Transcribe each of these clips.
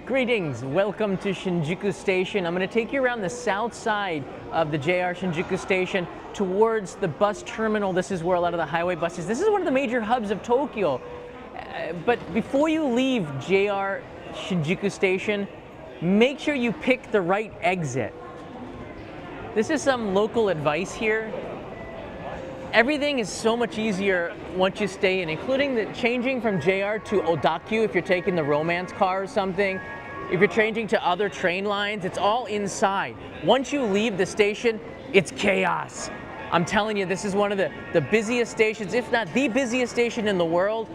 Greetings, welcome to Shinjuku Station. I'm going to take you around the south side of the JR Shinjuku Station towards the bus terminal. This is where a lot of the highway buses, this is one of the major hubs of Tokyo. But before you leave JR Shinjuku Station, make sure you pick the right exit. This is some local advice here. Everything is so much easier once you stay in, including the changing from JR to Odakyu if you're taking the romance car or something. If you're changing to other train lines, it's all inside. Once you leave the station, it's chaos. I'm telling you, this is one of the busiest stations, if not the busiest station in the world.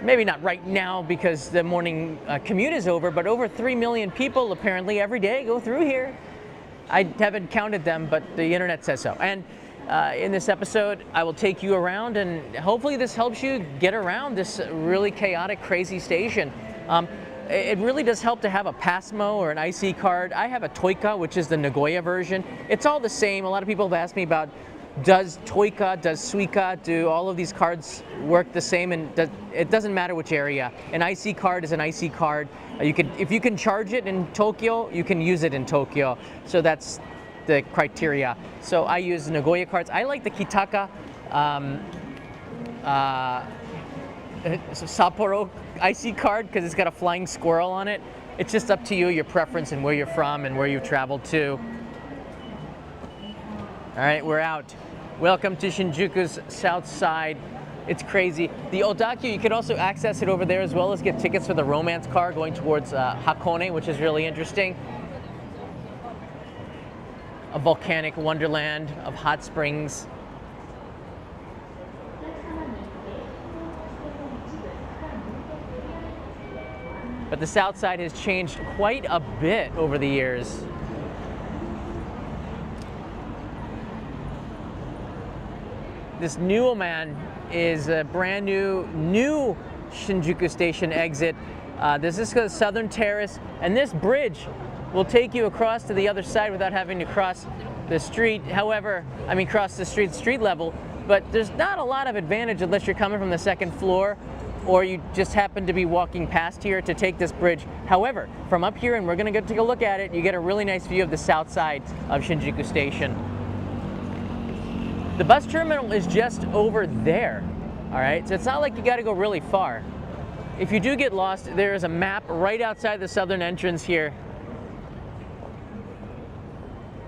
Maybe not right now because the morning commute is over, but over 3 million people apparently every day go through here. I haven't counted them, but the internet says so. And in this episode, I will take you around, and hopefully this helps you get around this really chaotic, crazy station. It really does help to have a Passmo or an IC card. I have a Toika, which is the Nagoya version. It's all the same. A lot of people have asked me about, does Toika, does Suica, do all of these cards work the same? And it doesn't matter which area. An IC card is an IC card. If you can charge it in Tokyo, you can use it in Tokyo. So that's the criteria. So I use Nagoya cards. I like the Kitaka Sapporo IC card because it's got a flying squirrel on it. It's just up to you, your preference, and where you're from and where you've traveled to. All right, we're out. Welcome to Shinjuku's south side. It's crazy. The Odakyu, you can also access it over there as well as get tickets for the romance car going towards Hakone, which is really interesting. A volcanic wonderland of hot springs. But the south side has changed quite a bit over the years. This Nuoman is a brand new Shinjuku Station exit. This is the Southern Terrace, and this bridge will take you across to the other side without having to cross the street. However, I mean cross the street level, but there's not a lot of advantage unless you're coming from the second floor or you just happen to be walking past here to take this bridge. However, from up here, and we're gonna go take a look at it, you get a really nice view of the south side of Shinjuku Station. The bus terminal is just over there, all right? So it's not like you gotta go really far. If you do get lost, there is a map right outside the southern entrance here.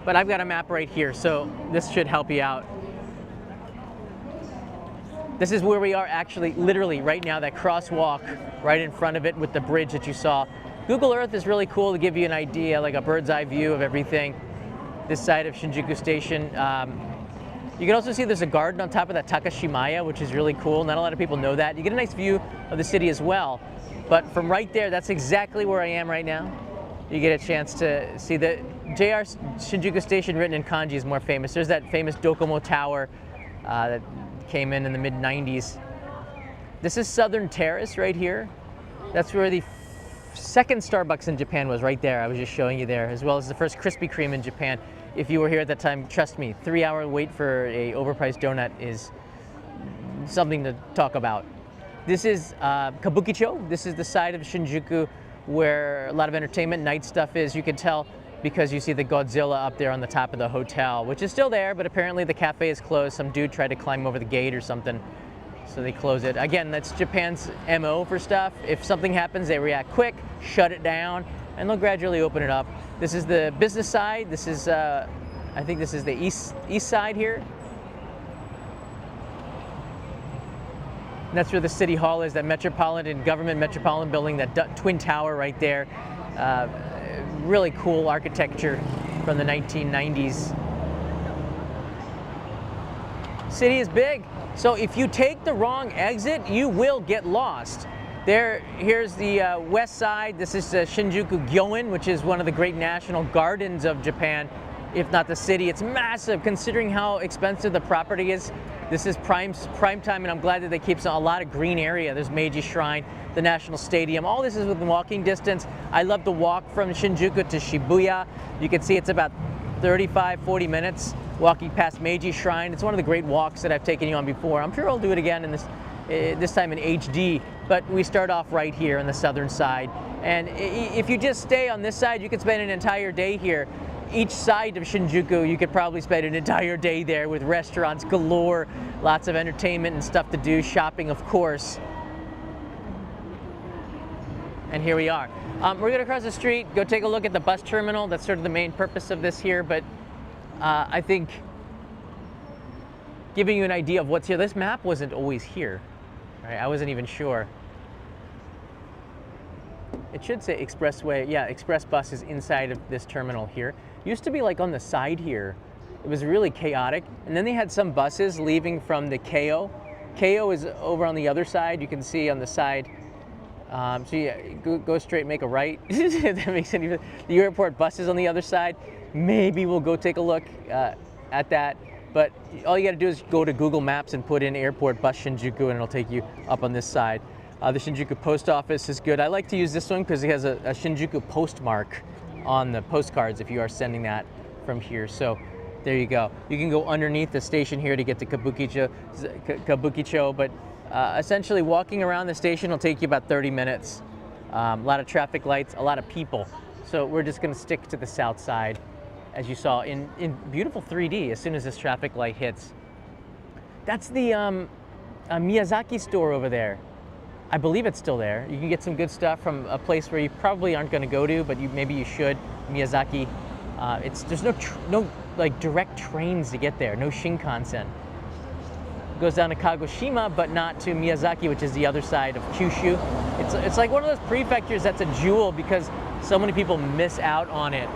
But I've got a map right here, so this should help you out. This is where we are actually, literally right now, that crosswalk right in front of it with the bridge that you saw. Google Earth is really cool to give you an idea, like a bird's eye view of everything. This side of Shinjuku Station. You can also see there's a garden on top of that Takashimaya, which is really cool. Not a lot of people know that. You get a nice view of the city as well. But from right there, that's exactly where I am right now. You get a chance to see the JR Shinjuku Station written in kanji is more famous. There's that famous Docomo Tower that came in the mid-90s. This is Southern Terrace right here. That's where the second Starbucks in Japan was, right there. I was just showing you there, as well as the first Krispy Kreme in Japan. If you were here at that time, trust me, 3-hour wait for a overpriced donut is something to talk about. This is Kabukicho. This is the side of Shinjuku where a lot of entertainment night stuff is. You can tell because you see the Godzilla up there on the top of the hotel, which is still there, but apparently the cafe is closed. Some dude tried to climb over the gate or something, so they close it. Again, that's Japan's MO for stuff. If something happens, they react quick, shut it down, and they'll gradually open it up. This is the business side. This is, I think this is the east side here. And that's where the city hall is, that government metropolitan building, that twin tower right there. Really cool architecture from the 1990s. City is big, so if you take the wrong exit, you will get lost. Here's the west side. This is Shinjuku Gyoen, which is one of the great national gardens of Japan, if not the city. It's massive considering how expensive the property is. This is prime time, and I'm glad that they keep a lot of green area. There's Meiji Shrine, the National Stadium. All this is within walking distance. I love to walk from Shinjuku to Shibuya. You can see it's about 35-40 minutes walking past Meiji Shrine. It's one of the great walks that I've taken you on before. I'm sure I'll do it again in this time in HD. but we start off right here on the southern side. And if you just stay on this side, you could spend an entire day here. Each side of Shinjuku, you could probably spend an entire day there with restaurants galore, lots of entertainment and stuff to do, shopping of course. And here we are. We're gonna cross the street, go take a look at the bus terminal. That's sort of the main purpose of this here, but I think giving you an idea of what's here. This map wasn't always here, right? I wasn't even sure. It should say expressway, yeah, express bus is inside of this terminal here. Used to be like on the side here. It was really chaotic. And then they had some buses leaving from the Keio. Keio is over on the other side. You can see on the side. So yeah, go straight, make a right. If that makes any sense. The airport bus is on the other side. Maybe we'll go take a look at that. But all you got to do is go to Google Maps and put in airport bus Shinjuku, and it'll take you up on this side. The Shinjuku post office is good. I like to use this one because it has a Shinjuku postmark on the postcards if you are sending that from here. So there you go. You can go underneath the station here to get to Kabukicho, but essentially walking around the station will take you about 30 minutes. A lot of traffic lights, a lot of people. So we're just going to stick to the south side, as you saw in beautiful 3D as soon as this traffic light hits. That's the Miyazaki store over there. I believe it's still there. You can get some good stuff from a place where you probably aren't going to go to, but maybe you should. Miyazaki. There's no like direct trains to get there. No Shinkansen. It goes down to Kagoshima, but not to Miyazaki, which is the other side of Kyushu. It's like one of those prefectures that's a jewel because so many people miss out on it.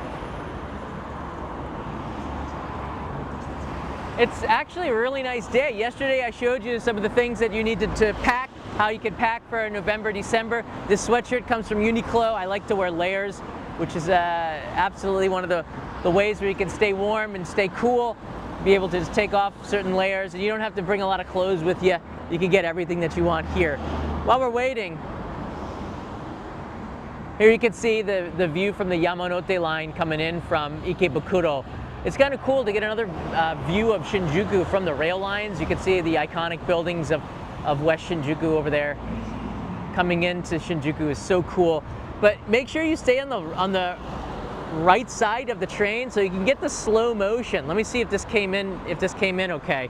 It's actually a really nice day. Yesterday I showed you some of the things that you needed to pack, how you can pack for November, December. This sweatshirt comes from Uniqlo. I like to wear layers, which is absolutely one of the ways where you can stay warm and stay cool, be able to just take off certain layers, and you don't have to bring a lot of clothes with you. You can get everything that you want here. While we're waiting, here you can see the view from the Yamanote line coming in from Ikebukuro. It's kind of cool to get another view of Shinjuku from the rail lines. You can see the iconic buildings of West Shinjuku over there. Coming into Shinjuku is so cool. But make sure you stay on the right side of the train so you can get the slow motion. Let me see if this came in okay.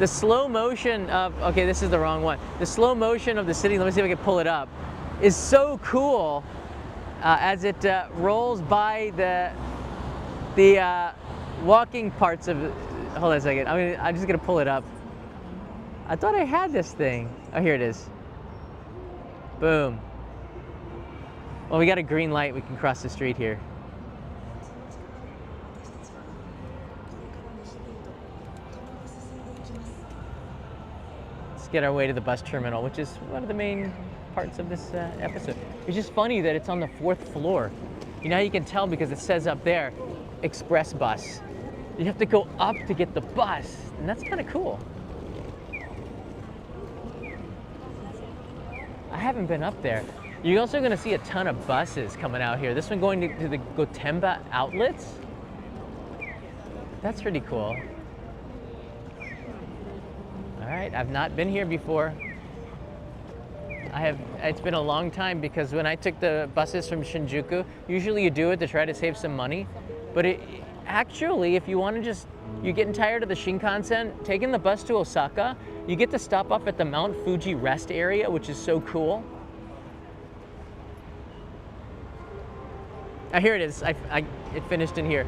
The slow motion of, okay, this is the wrong one. The slow motion of the city, let me see if I can pull it up, is so cool. As it rolls by the walking parts of it. Hold on a second. I'm just gonna pull it up. I thought I had this thing. Oh, here it is. Boom. Well, we got a green light. We can cross the street here. Let's get our way to the bus terminal, which is one of the main parts of this episode. It's just funny that it's on the 4th floor. You know how you can tell because it says up there, express bus. You have to go up to get the bus, and that's kind of cool. I haven't been up there. You're also going to see a ton of buses coming out here. This one going to the Gotemba outlets. That's pretty cool. All right, I've not been here before. It's been a long time because when I took the buses from Shinjuku, usually you do it to try to save some money, but actually, if you want to you're getting tired of the Shinkansen, taking the bus to Osaka, you get to stop off at the Mount Fuji rest area, which is so cool. Here it is, it finished in here.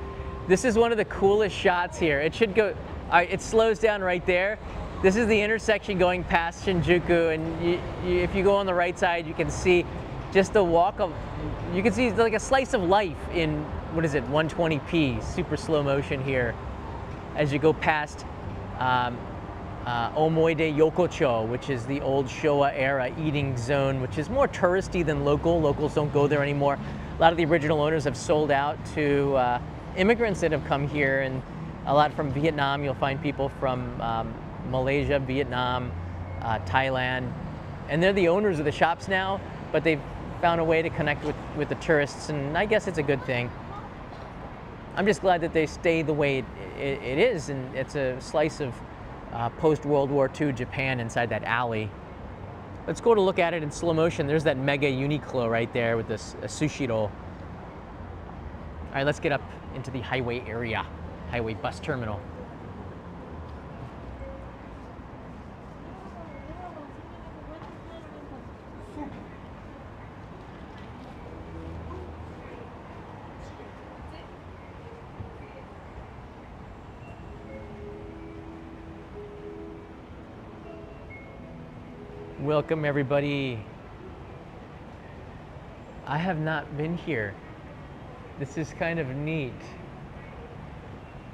This is one of the coolest shots here. It should go, it slows down right there. This is the intersection going past Shinjuku, and if you go on the right side, you can see just the walk of, you can see like a slice of life in, what is it, 120p, super slow motion here, as you go past Omoide Yokocho, which is the old Showa era eating zone, which is more touristy than local. Locals don't go there anymore. A lot of the original owners have sold out to immigrants that have come here, and a lot from Vietnam. You'll find people from Malaysia, Vietnam, Thailand, and they're the owners of the shops now, but they've found a way to connect with the tourists, and I guess it's a good thing. I'm just glad that they stay the way it is, and it's a slice of post-World War II Japan inside that alley. Let's go to look at it in slow motion. There's that mega Uniqlo right there with this sushi roll. All right, let's get up into the highway area, highway bus terminal. Welcome everybody. I have not been here. This is kind of neat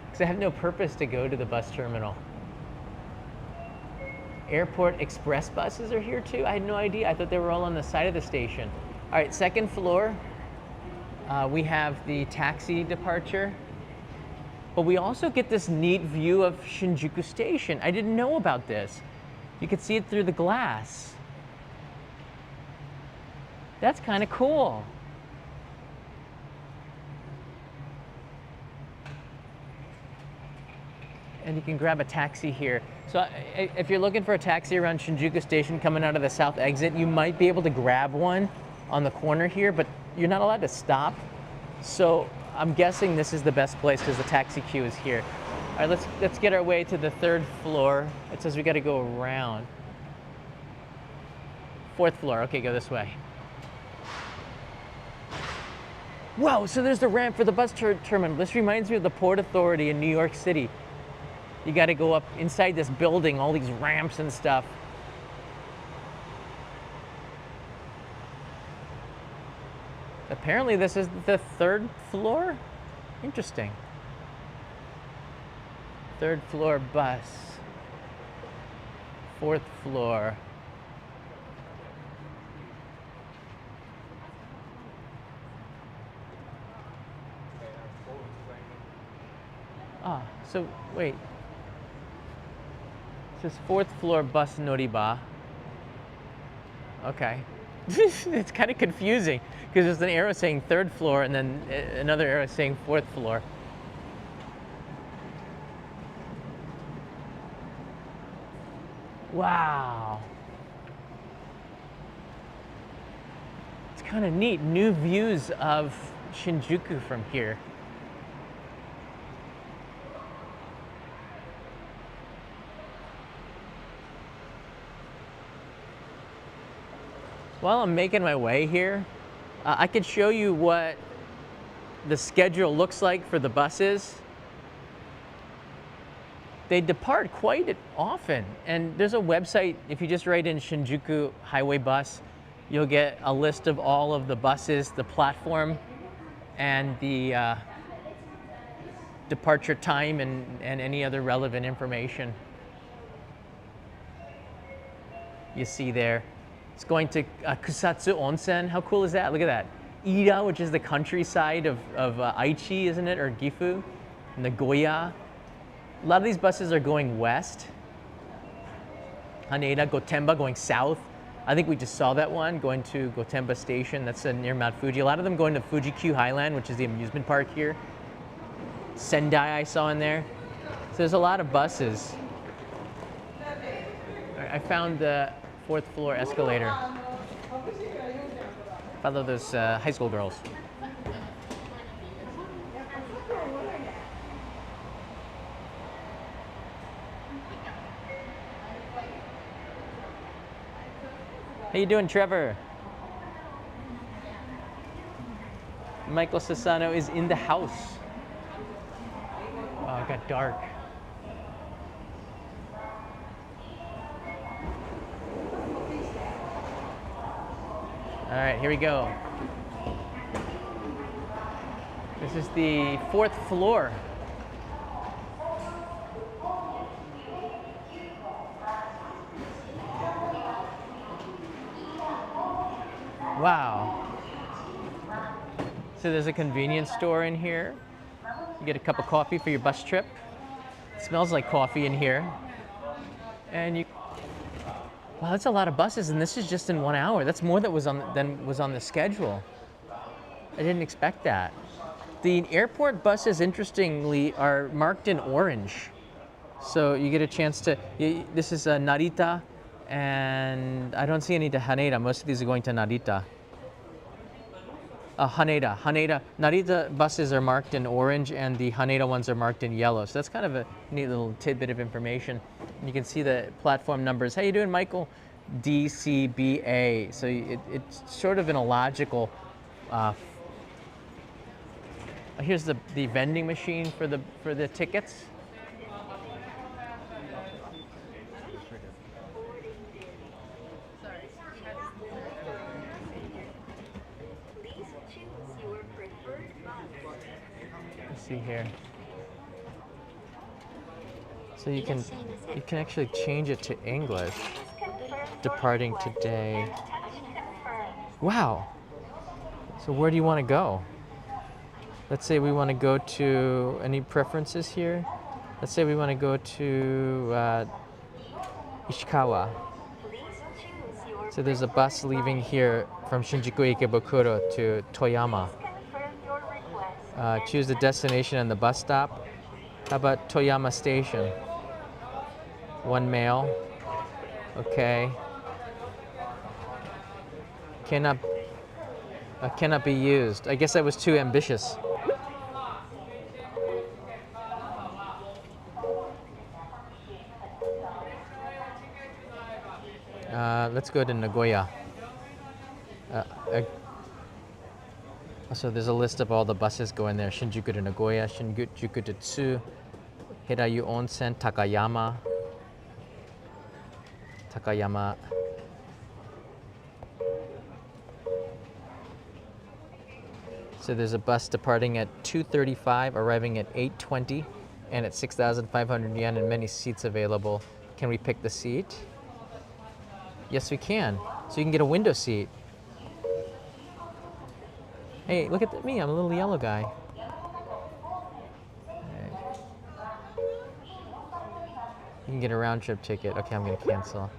because I have no purpose to go to the bus terminal. Airport express buses are here too? I had no idea. I thought they were all on the side of the station. All right, second floor, we have the taxi departure, but we also get this neat view of Shinjuku Station. I didn't know about this. You could see it through the glass. That's kind of cool. And you can grab a taxi here. So if you're looking for a taxi around Shinjuku Station coming out of the south exit, you might be able to grab one on the corner here, but you're not allowed to stop. So I'm guessing this is the best place because the taxi queue is here. All right, let's get our way to the third floor. It says we got to go around. Fourth floor. Okay, go this way. Whoa, so there's the ramp for the bus terminal. This reminds me of the Port Authority in New York City. You got to go up inside this building, all these ramps and stuff. Apparently this is the third floor? Interesting. Third floor bus. Fourth floor. Ah, so wait. It says fourth floor bus noriba. Okay. It's kind of confusing because there's an arrow saying third floor and then another arrow saying fourth floor. Wow. It's kind of neat. New views of Shinjuku from here. While I'm making my way here, I could show you what the schedule looks like for the buses. They depart quite often, and there's a website. If you just write in Shinjuku Highway Bus, you'll get a list of all of the buses, the platform, and the departure time and any other relevant information. You see there. It's going to Kusatsu Onsen. How cool is that? Look at that. Ida, which is the countryside of Aichi, isn't it? Or Gifu, Nagoya. A lot of these buses are going west. Haneda, Gotemba going south. I think we just saw that one going to Gotemba Station. That's near Mount Fuji. A lot of them going to Fuji-Q Highland, which is the amusement park here. Sendai I saw in there. So there's a lot of buses. I found the fourth floor escalator. Follow those high school girls. How you doing, Trevor? Michael Sassano is in the house. Wow, it got dark. All right, here we go. This is the fourth floor. Wow. So there's a convenience store in here. You get a cup of coffee for your bus trip. It smells like coffee in here. And you, wow, that's a lot of buses, and this is just in 1 hour. That's more than was on the schedule. I didn't expect that. The airport buses, interestingly, are marked in orange. So you get a chance to, this is Narita, and I don't see any to Haneda. Most of these are going to Narita. Haneda. Narita buses are marked in orange and the Haneda ones are marked in yellow. So that's kind of a neat little tidbit of information. And you can see the platform numbers. How you doing, Michael? DCBA. So it's sort of in a logical, here's the vending machine for the tickets. See here. So you can actually change it to English. Departing today. Wow. So where do you want to go? Let's say we want to go to, any preferences here? Let's say we want to go to Ishikawa. So there's a bus leaving here from Shinjuku Ikebukuro to Toyama. Choose the destination and the bus stop. How about Toyama Station? One male. Okay. Cannot be used. I guess I was too ambitious. Let's go to Nagoya. So there's a list of all the buses going there. Shinjuku to Nagoya, Shinjuku to Tsu, Hirayu Onsen, Takayama. So there's a bus departing at 2:35, arriving at 8:20, and at 6,500 yen and many seats available. Can we pick the seat? Yes, we can. So you can get a window seat. Hey, look at me, I'm a little yellow guy. Right. You can get a round trip ticket. Okay, I'm gonna cancel.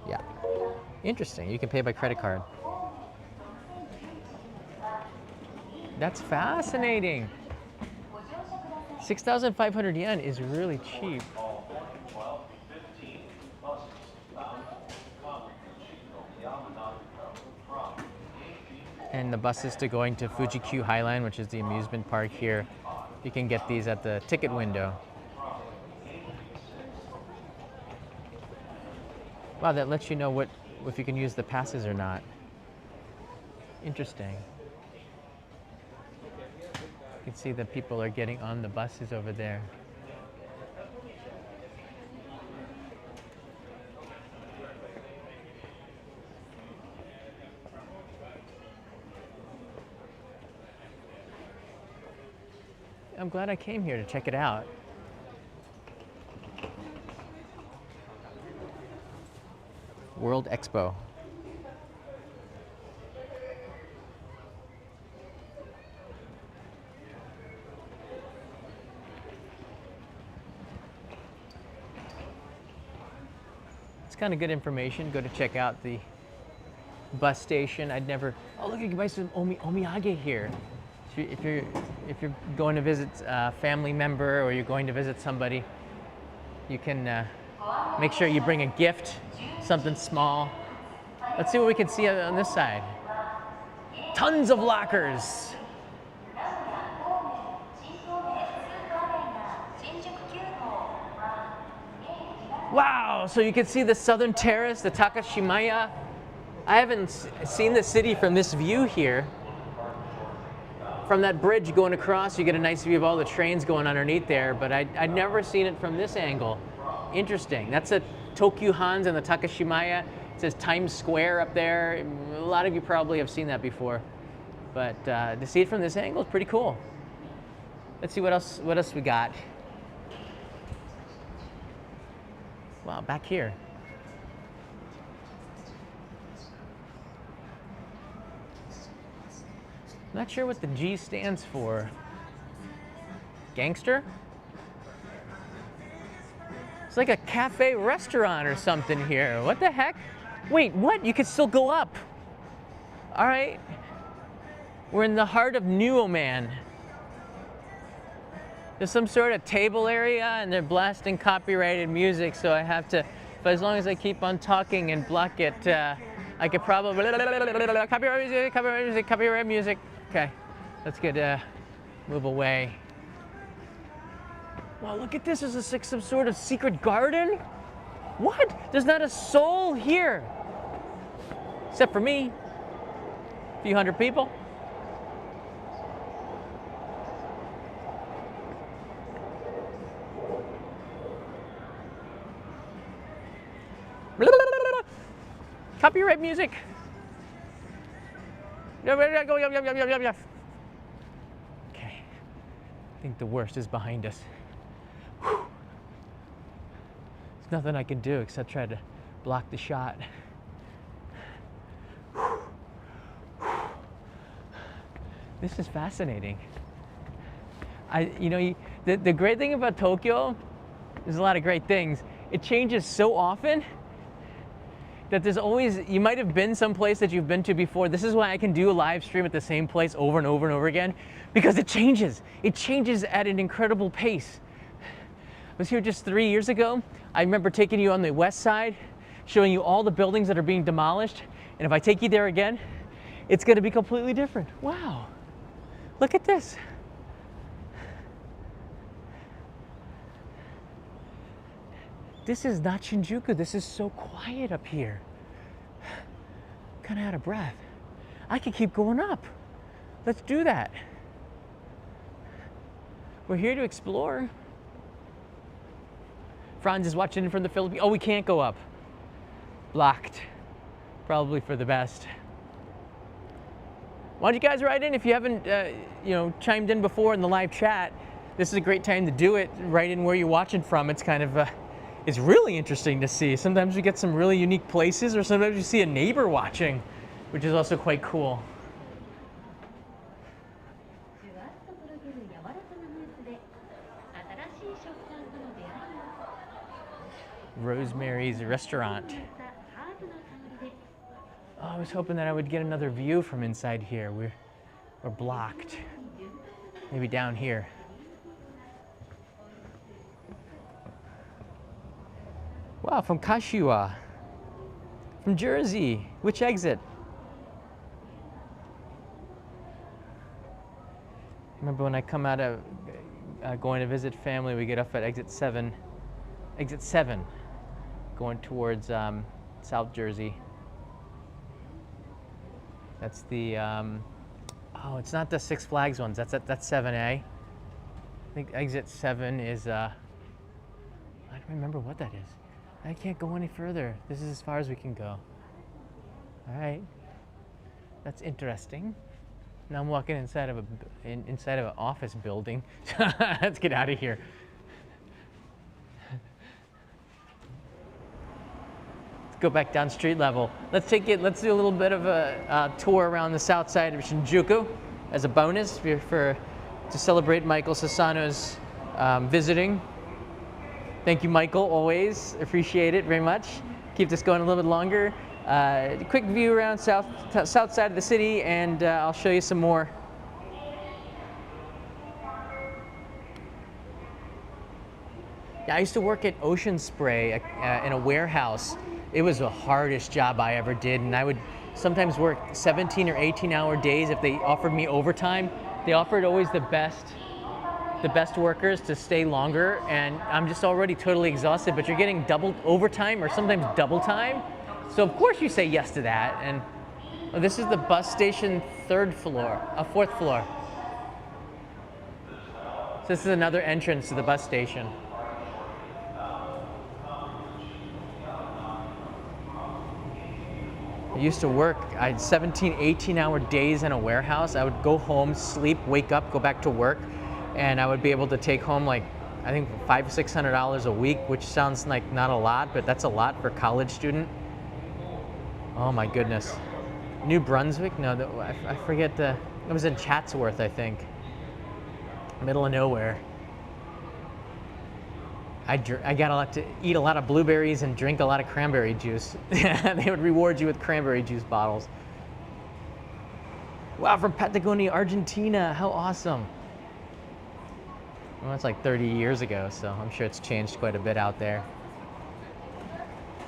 Yeah. Interesting, you can pay by credit card. That's fascinating. 6,500 yen is really cheap. And the buses to going to Fuji-Q Highline, which is the amusement park here, you can get these at the ticket window. Wow, that lets you know if you can use the passes or not. Interesting. You can see that people are getting on the buses over there. I'm glad I came here to check it out. World Expo. It's kind of good information. Go to check out the bus station. I'd never. Oh, look, you can buy some omiyage here. If you're going to visit a family member or you're going to visit somebody, you can make sure you bring a gift, something small. Let's see what we can see on this side. Tons of lockers. Wow, so you can see the southern terrace, the Takashimaya. I haven't seen the city from this view here. From that bridge going across, you get a nice view of all the trains going underneath there, but I'd never seen it from this angle. Interesting. That's a Tokyu Han's and the Takashimaya. It says Times Square up there. A lot of you probably have seen that before, but to see it from this angle is pretty cool. Let's see what else we got. Wow, back here. Not sure what the G stands for. Gangster? It's like a cafe restaurant or something here. What the heck? Wait, what? You can still go up. All right. We're in the heart of Nuoman. There's some sort of table area and they're blasting copyrighted music, so I have to, but as long as I keep on talking and block it, I could probably, copyright music, copyright music, copyright music. Okay, let's get, move away. Wow, look at this, there's some sort of secret garden? What? There's not a soul here. Except for me. A few hundred people. Copyright music. Okay. I think the worst is behind us. Whew. There's nothing I can do except try to block the shot. This is fascinating. The great thing about Tokyo, there's a lot of great things. It changes so often that there's always, you might have been someplace that you've been to before. This is why I can do a live stream at the same place over and over and over again, because it changes. It changes at an incredible pace. I was here just 3 years ago. I remember taking you on the west side, showing you all the buildings that are being demolished. And if I take you there again, it's gonna be completely different. Wow, look at this. This is not Shinjuku. This is so quiet up here. I'm kind of out of breath. I could keep going up. Let's do that. We're here to explore. Franz is watching from the Philippines. Oh, we can't go up. Blocked. Probably for the best. Why don't you guys write in if you haven't, chimed in before in the live chat. This is a great time to do it. Write in where you're watching from. It's kind of it's really interesting to see. Sometimes we get some really unique places, or sometimes you see a neighbor watching, which is also quite cool. Rosemary's Restaurant. Oh, I was hoping that I would get another view from inside here. We're blocked. Maybe down here. Wow, from Kashiwa. From Jersey. Which exit? Remember when I come out of going to visit family, we get off at exit 7. Exit 7, going towards South Jersey. That's the, oh, it's not the Six Flags ones. That's 7A. I think exit 7 is, I don't remember what that is. I can't go any further. This is as far as we can go. All right, that's interesting. Now I'm walking inside of an office building. Let's get out of here. Let's go back down street level. Let's do a little bit of a tour around the south side of Shinjuku as a bonus to celebrate Michael Sasano's visiting. Thank you, Michael, always. Appreciate it very much. Keep this going a little bit longer. Quick view around south side of the city, and I'll show you some more. Yeah, I used to work at Ocean Spray in a warehouse. It was the hardest job I ever did, and I would sometimes work 17 or 18-hour days if they offered me overtime. They offered always the best workers to stay longer, and I'm just already totally exhausted, but you're getting double overtime or sometimes double time. So of course you say yes to that. And this is the bus station fourth floor. So this is another entrance to the bus station. I used to work, I had 17, 18-hour days in a warehouse. I would go home, sleep, wake up, go back to work, and I would be able to take home like, I think $500 or $600 a week, which sounds like not a lot, but that's a lot for a college student. Oh my goodness. New Brunswick? No, I forget it was in Chatsworth, I think. Middle of nowhere. I got to eat a lot of blueberries and drink a lot of cranberry juice. They would reward you with cranberry juice bottles. Wow, from Patagonia, Argentina, how awesome. Well, it's like 30 years ago, so I'm sure it's changed quite a bit out there.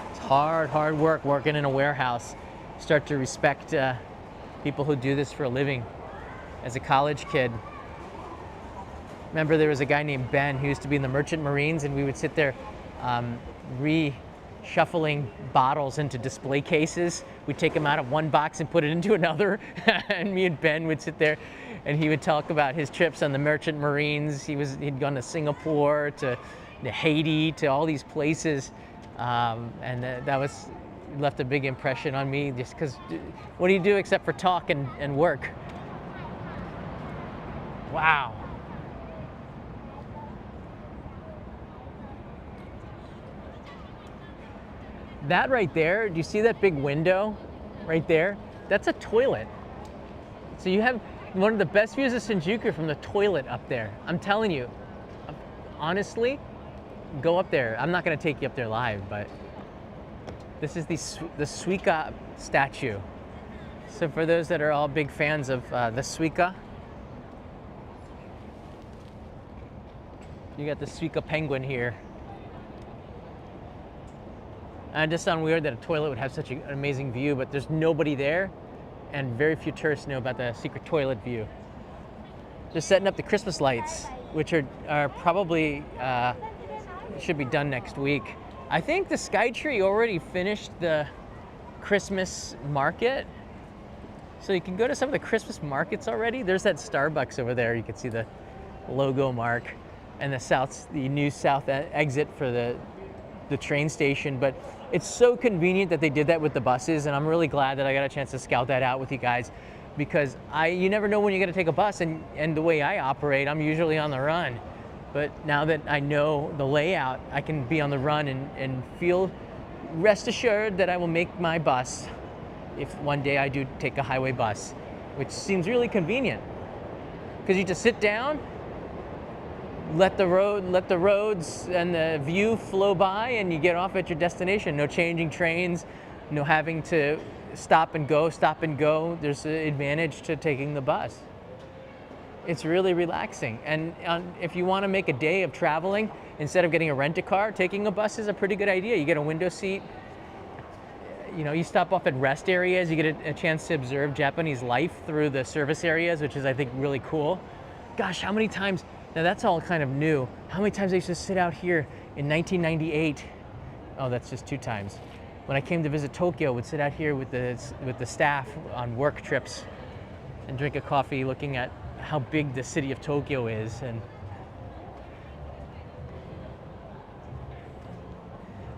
It's hard work working in a warehouse. Start to respect people who do this for a living. As a college kid, remember there was a guy named Ben who used to be in the Merchant Marines, and we would sit there reshuffling bottles into display cases. We'd take them out of one box and put it into another, and me and Ben would sit there, and he would talk about his trips on the Merchant Marines. He'd gone to Singapore, to Haiti, to all these places, and that left a big impression on me, just because what do you do except for talk and work? Wow. That right there, do you see that big window right there? That's a toilet. So you have one of the best views of Shinjuku from the toilet up there. I'm telling you, honestly, go up there. I'm not gonna take you up there live, but this is the Suica statue. So for those that are all big fans of the Suica, you got the Suica penguin here. And it just sounds weird that a toilet would have such an amazing view, but there's nobody there, and very few tourists know about the secret toilet view. Just setting up the Christmas lights, which are probably should be done next week. I think the Skytree already finished the Christmas market, so you can go to some of the Christmas markets already. There's that Starbucks over there. You can see the logo mark, and the new south exit for the train station. But it's so convenient that they did that with the buses, and I'm really glad that I got a chance to scout that out with you guys, because you never know when you're going to take a bus, and the way I operate, I'm usually on the run. But now that I know the layout, I can be on the run and feel rest assured that I will make my bus if one day I do take a highway bus, which seems really convenient, because you just sit down, let the roads and the view flow by, and you get off at your destination. No changing trains, no having to stop and go. There's an advantage to taking the bus. It's really relaxing. And if you want to make a day of traveling, instead of getting a rent-a-car, taking a bus is a pretty good idea. You get a window seat. You stop off at rest areas. You get a chance to observe Japanese life through the service areas, which is, I think, really cool. Gosh, how many times, now that's all kind of new. How many times I used to sit out here in 1998? Oh, that's just 2 times. When I came to visit Tokyo, I would sit out here with the staff on work trips and drink a coffee looking at how big the city of Tokyo is. And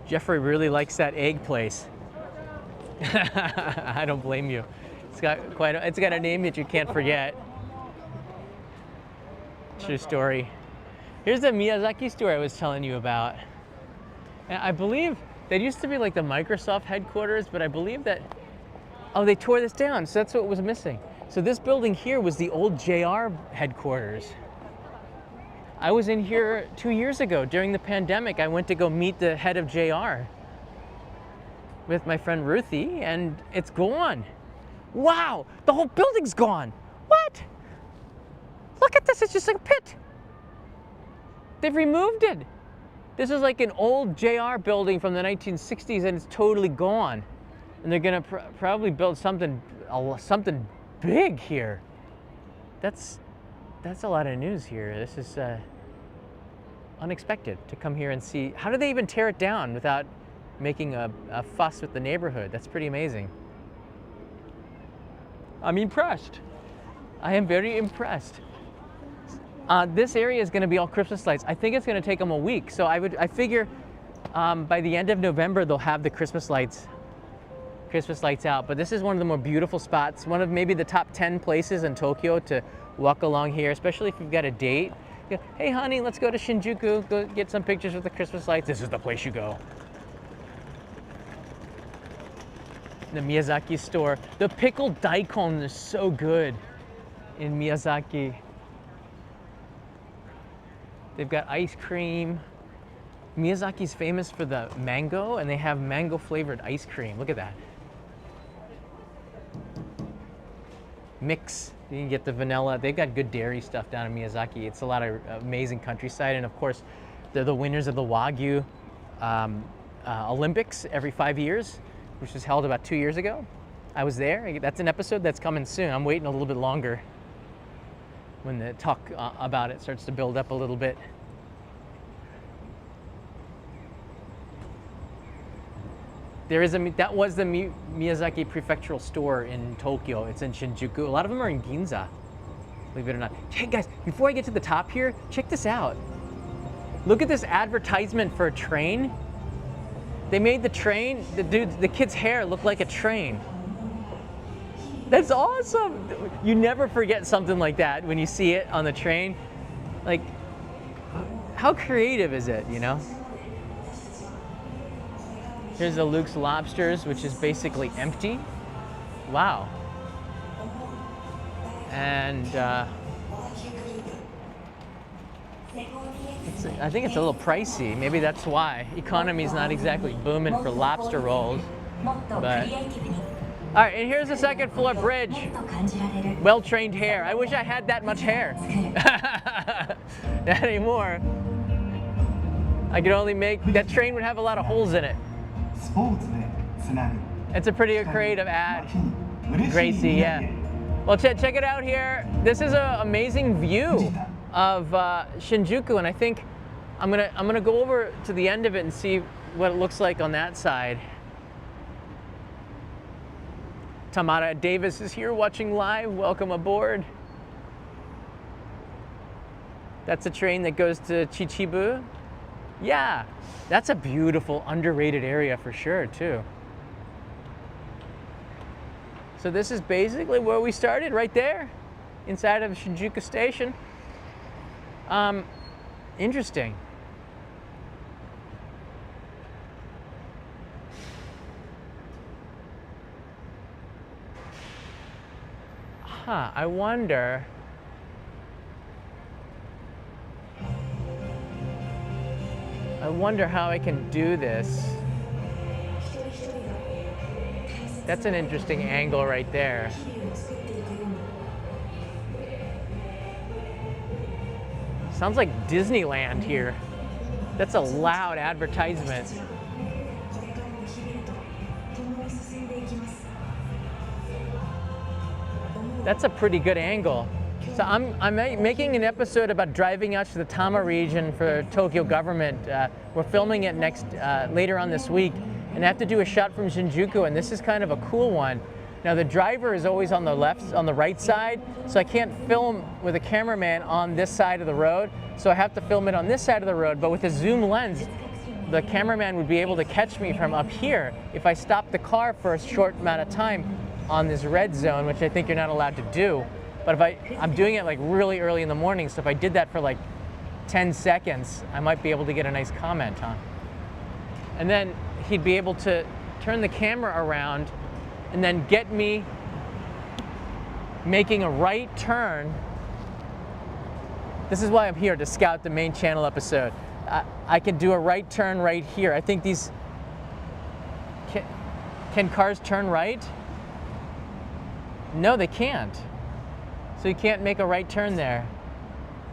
Jeffrey really likes that egg place. I don't blame you. It's got a name that you can't forget. True story. Here's the Miyazaki store I was telling you about. And I believe that used to be like the Microsoft headquarters, but I believe that, they tore this down, so that's what was missing. So this building here was the old JR headquarters. I was in here 2 years ago during the pandemic. I went to go meet the head of JR with my friend Ruthie, and it's gone. Wow, the whole building's gone. What? Look at this, it's just like a pit. They've removed it. This is like an old JR building from the 1960s, and it's totally gone. And they're gonna probably build something big here. That's a lot of news here. This is unexpected to come here and see. How do they even tear it down without making a fuss with the neighborhood? That's pretty amazing. I'm impressed. I am very impressed. This area is going to be all Christmas lights. I think it's going to take them a week. So I figure by the end of November they'll have the Christmas lights out. But this is one of the more beautiful spots, one of maybe the top 10 places in Tokyo to walk along here, especially if you've got a date. Hey honey, let's go to Shinjuku, go get some pictures with the Christmas lights. This is the place you go. The Miyazaki store. The pickled daikon is so good in Miyazaki. They've got ice cream. Miyazaki's famous for the mango, and they have mango flavored ice cream. Look at that. mix. You can get the vanilla. They've got good dairy stuff down in Miyazaki. It's a lot of amazing countryside, and of course, they're the winners of the Wagyu Olympics every 5 years, which was held about 2 years ago. I was there. That's an episode that's coming soon. I'm waiting a little bit longer when the talk about it starts to build up a little bit. That was the Miyazaki prefectural store in Tokyo. It's in Shinjuku. A lot of them are in Ginza, believe it or not. Hey guys, before I get to the top here, check this out. Look at this advertisement for a train. They made the train, the kid's hair look like a train. That's awesome. You never forget something like that when you see it on the train. Like, how creative is it, you know? Here's the Luke's Lobsters, which is basically empty. Wow. And I think it's a little pricey. Maybe that's why. Economy's not exactly booming for lobster rolls. But all right, and here's the second floor bridge. Well-trained hair. I wish I had that much hair. Not anymore. I could only make, that train would have a lot of holes in it. It's a pretty creative ad. Gracie, yeah. Well, check it out here. This is an amazing view of Shinjuku, and I think I'm gonna go over to the end of it and see what it looks like on that side. Tamara Davis is here watching live. Welcome aboard. That's a train that goes to Chichibu. Yeah, that's a beautiful, underrated area for sure, too. So this is basically where we started, right there, inside of Shinjuku Station. Interesting. Huh, I wonder. I wonder how I can do this. That's an interesting angle right there. Sounds like Disneyland here. That's a loud advertisement. That's a pretty good angle. So I'm making an episode about driving out to the Tama region for Tokyo government. We're filming it later on this week, and I have to do a shot from Shinjuku, and this is kind of a cool one. Now the driver is always on the right side, so I can't film with a cameraman on this side of the road, so I have to film it on this side of the road, but with a zoom lens, the cameraman would be able to catch me from up here if I stop the car for a short amount of time on this red zone, which I think you're not allowed to do. But if I'm doing it like really early in the morning, so if I did that for like 10 seconds, I might be able to get a nice comment, huh? And then he'd be able to turn the camera around and then get me making a right turn. This is why I'm here, to scout the main channel episode. I can do a right turn right here. I think these, can cars turn right? No, they can't. So you can't make a right turn there.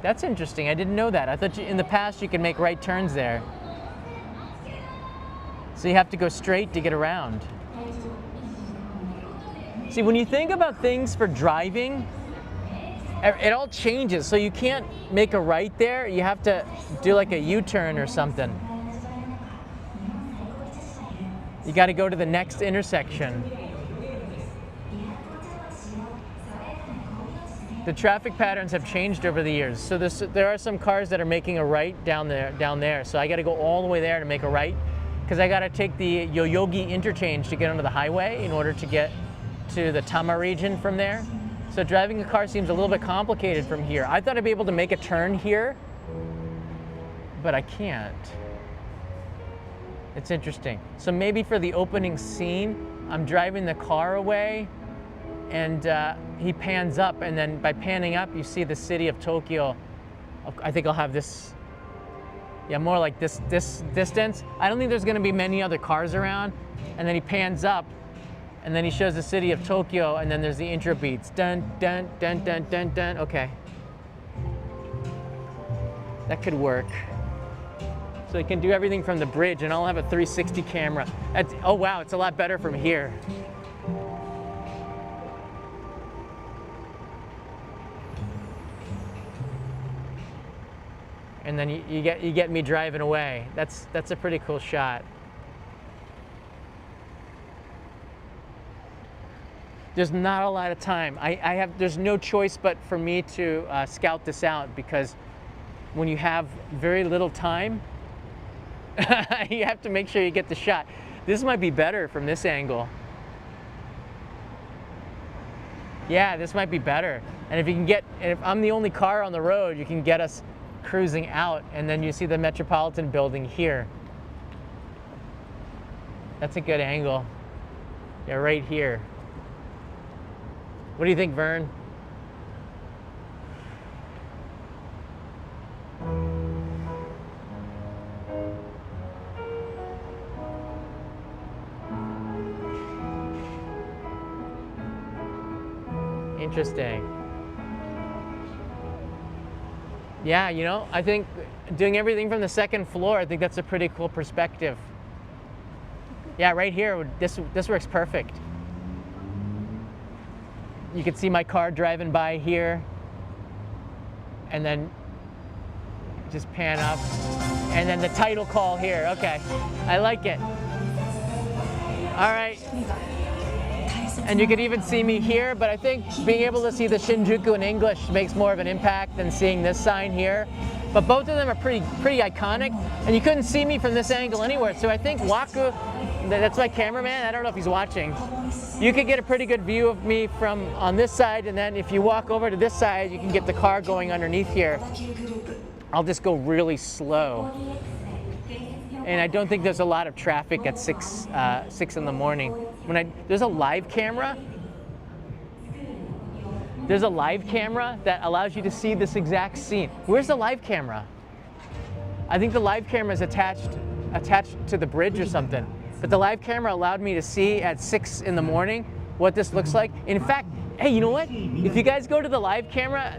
That's interesting. I didn't know that. I thought in the past you could make right turns there. So you have to go straight to get around. See, when you think about things for driving, it all changes. So you can't make a right there. You have to do like a U-turn or something. You got to go to the next intersection. The traffic patterns have changed over the years. So there are some cars that are making a right down there. So I got to go all the way there to make a right, because I got to take the Yoyogi interchange to get onto the highway in order to get to the Tama region from there. So driving a car seems a little bit complicated from here. I thought I'd be able to make a turn here, but I can't. It's interesting. So maybe for the opening scene, I'm driving the car away, and he pans up, and then by panning up, you see the city of Tokyo. I think I'll have this, yeah, more like this distance. I don't think there's gonna be many other cars around, and then he pans up, And then he shows the city of Tokyo, and then there's the intro beats. Dun, dun, dun, dun, dun, dun. Okay. That could work. So you can do everything from the bridge, and I'll have a 360 camera. Oh wow, it's a lot better from here. And then you get me driving away. That's a pretty cool shot. There's not a lot of time. There's no choice but for me to scout this out, because when you have very little time, you have to make sure you get the shot. This might be better from this angle. Yeah, this might be better. And if I'm the only car on the road, you can get us cruising out, and then you see the Metropolitan building here. That's a good angle. Yeah, right here. What do you think, Vern? Interesting. Yeah, you know, I think doing everything from the second floor, I think that's a pretty cool perspective. Yeah, right here, this works perfect. You can see my car driving by here, and then just pan up, and then the title call here. Okay, I like it. All right. And you could even see me here, but I think being able to see the Shinjuku in English makes more of an impact than seeing this sign here. But both of them are pretty iconic, and you couldn't see me from this angle anywhere. So I think Waku, that's my cameraman, I don't know if he's watching. You could get a pretty good view of me from on this side, and then if you walk over to this side, you can get the car going underneath here. I'll just go really slow. And I don't think there's a lot of traffic at 6 in the morning. There's a live camera. There's a live camera that allows you to see this exact scene. Where's the live camera? I think the live camera is attached to the bridge or something. But the live camera allowed me to see at 6 in the morning what this looks like. In fact, hey, you know what? If you guys go to the live camera,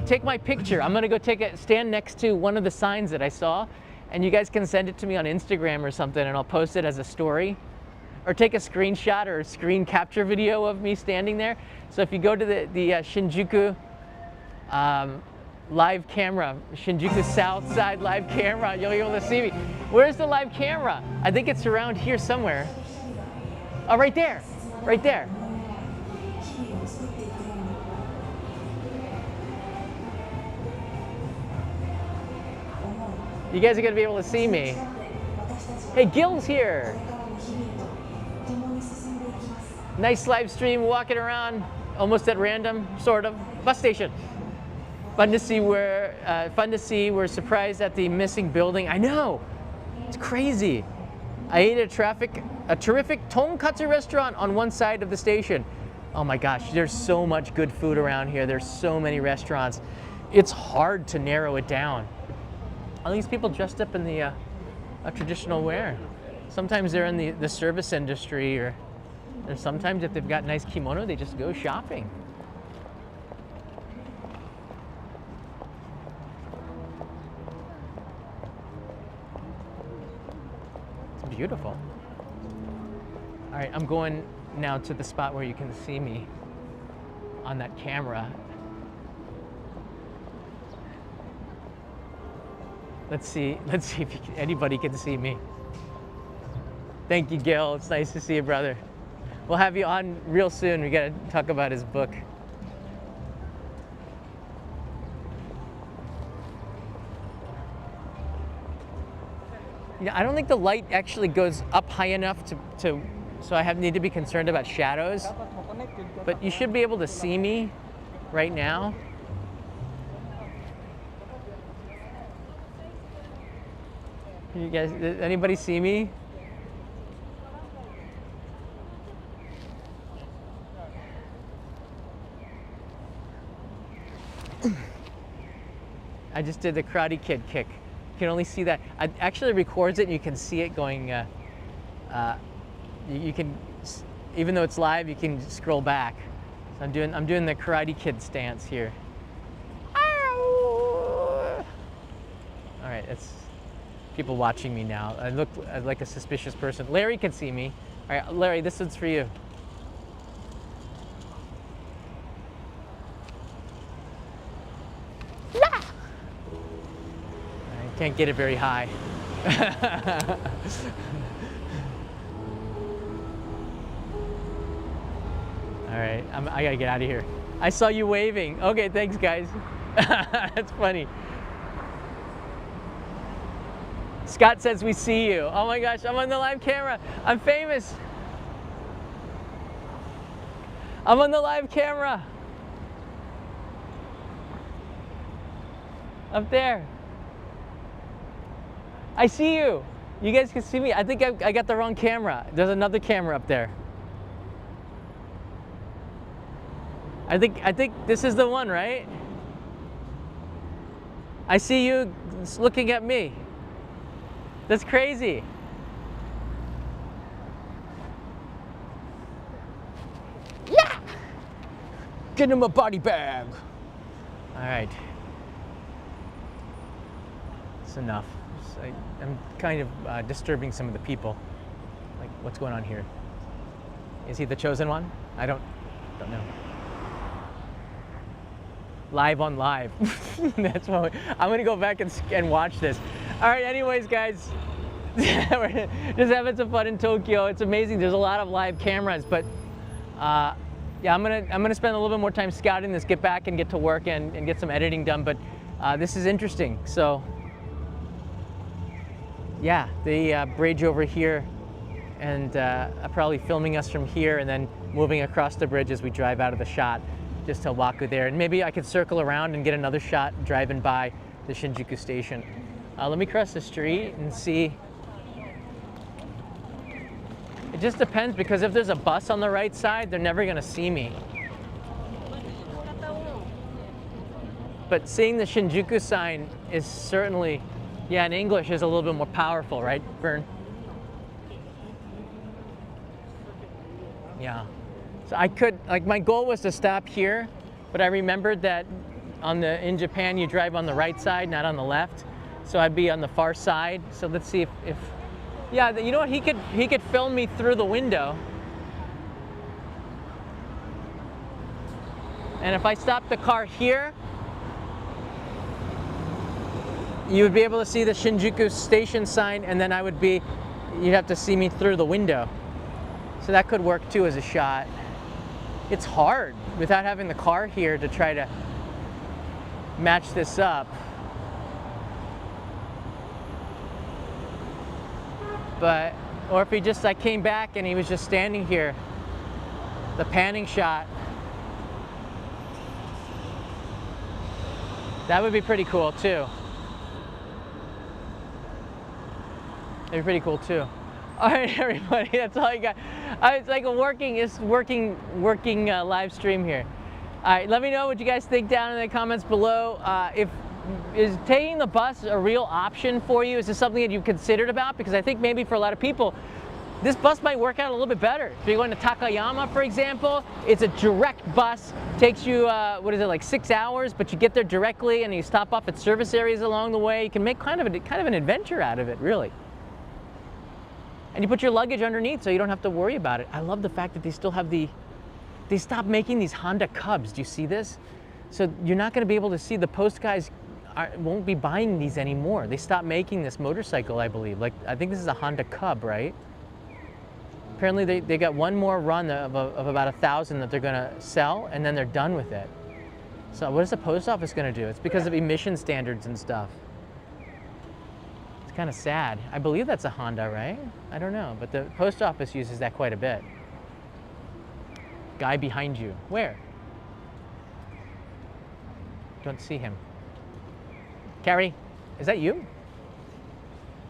take my picture. I'm gonna go stand next to one of the signs that I saw, and you guys can send it to me on Instagram or something, and I'll post it as a story. Or take a screenshot or a screen capture video of me standing there. So if you go to the Shinjuku live camera, Shinjuku South Side live camera, you'll be able to see me. Where's the live camera? I think it's around here somewhere. Oh, right there, right there. You guys are gonna be able to see me. Hey, Gil's here. Nice live stream, walking around, almost at random, sort of. Bus station. Fun to see. We're surprised at the missing building. I know, it's crazy. I ate at a terrific tonkatsu restaurant on one side of the station. Oh my gosh, there's so much good food around here. There's so many restaurants. It's hard to narrow it down. All these people dressed up in the traditional wear. Sometimes they're in the service industry, or sometimes if they've got nice kimono, they just go shopping. It's beautiful. All right, I'm going now to the spot where you can see me on that camera. Let's see if anybody can see me. Thank you, Gil. It's nice to see you, brother. We'll have you on real soon. We gotta talk about his book. Yeah, I don't think the light actually goes up high enough so I need to be concerned about shadows. But you should be able to see me right now. You guys, does anybody see me? I just did the Karate Kid kick. You can only see that. It actually records it, and you can see it going. You can even though it's live, you can scroll back. So I'm doing the Karate Kid stance here. All right, it's people watching me now. I look like a suspicious person. Larry can see me. All right, Larry, this one's for you. I can't get it very high. All right, I gotta get out of here. I saw you waving. Okay, thanks guys. That's funny. Scott says we see you. Oh my gosh, I'm on the live camera. I'm famous. I'm on the live camera. Up there. I see you. You guys can see me. I think I got the wrong camera. There's another camera up there. I think this is the one, right? I see you looking at me. That's crazy. Yeah! Get him a body bag. All right. That's enough. I'm kind of disturbing some of the people. Like, what's going on here? Is he the chosen one? I don't know. Live on live. That's what I'm gonna go back and watch this. All right, anyways, guys, we're just having some fun in Tokyo. It's amazing. There's a lot of live cameras, but yeah, I'm gonna spend a little bit more time scouting this, get back and get to work and get some editing done. But this is interesting. So yeah, the bridge over here, and probably filming us from here and then moving across the bridge as we drive out of the shot. Just to Waku there, and maybe I could circle around and get another shot driving by the Shinjuku Station. Let me cross the street and see. It just depends, because if there's a bus on the right side, they're never gonna see me. But seeing the Shinjuku sign is certainly, yeah, in English is a little bit more powerful, right, Vern? Yeah. So I could, like, my goal was to stop here, but I remembered that in Japan you drive on the right side, not on the left. So I'd be on the far side. So let's see if yeah, you know what, he could film me through the window. And if I stopped the car here, you would be able to see the Shinjuku Station sign, and then you'd have to see me through the window. So that could work too as a shot. It's hard without having the car here to try to match this up. But, or if I came back and he was just standing here, the panning shot, that would be pretty cool too. That'd be pretty cool too. All right, everybody, that's all I got. It's like a working live stream here. All right, let me know what you guys think down in the comments below. Is taking the bus a real option for you? Is this something that you've considered about? Because I think maybe for a lot of people, this bus might work out a little bit better. If you're going to Takayama, for example, it's a direct bus. Takes you, what is it, like 6 hours, but you get there directly and you stop off at service areas along the way. You can make kind of an adventure out of it, really. And you put your luggage underneath so you don't have to worry about it. I love the fact that they still have they stopped making these Honda Cubs. Do you see this? So you're not gonna be able to see, the post guys won't be buying these anymore. They stopped making this motorcycle, I believe. Like, I think this is a Honda Cub, right? Apparently they got one more run of about 1,000 that they're gonna sell, and then they're done with it. So what is the post office gonna do? It's because of emission standards and stuff. Kind of sad. I believe that's a Honda, right? I don't know, but the post office uses that quite a bit. Guy behind you. Where? Don't see him. Carrie, is that you?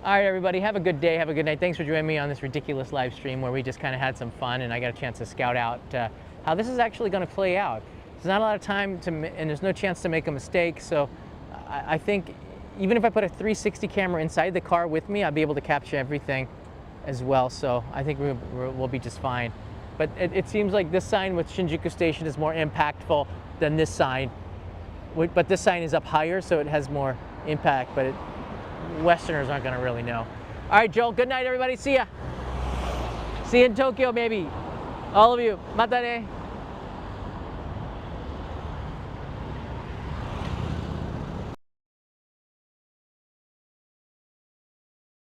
All right, everybody, have a good day, have a good night. Thanks for joining me on this ridiculous live stream where we just kind of had some fun, and I got a chance to scout out how this is actually going to play out. There's not a lot of time and there's no chance to make a mistake, so I think even if I put a 360 camera inside the car with me, I'll be able to capture everything as well. So I think we'll be just fine. But it seems like this sign with Shinjuku Station is more impactful than this sign. But this sign is up higher, so it has more impact, but Westerners aren't gonna really know. All right, Joel, good night, everybody. See ya. See you in Tokyo, maybe. All of you. Mata ne.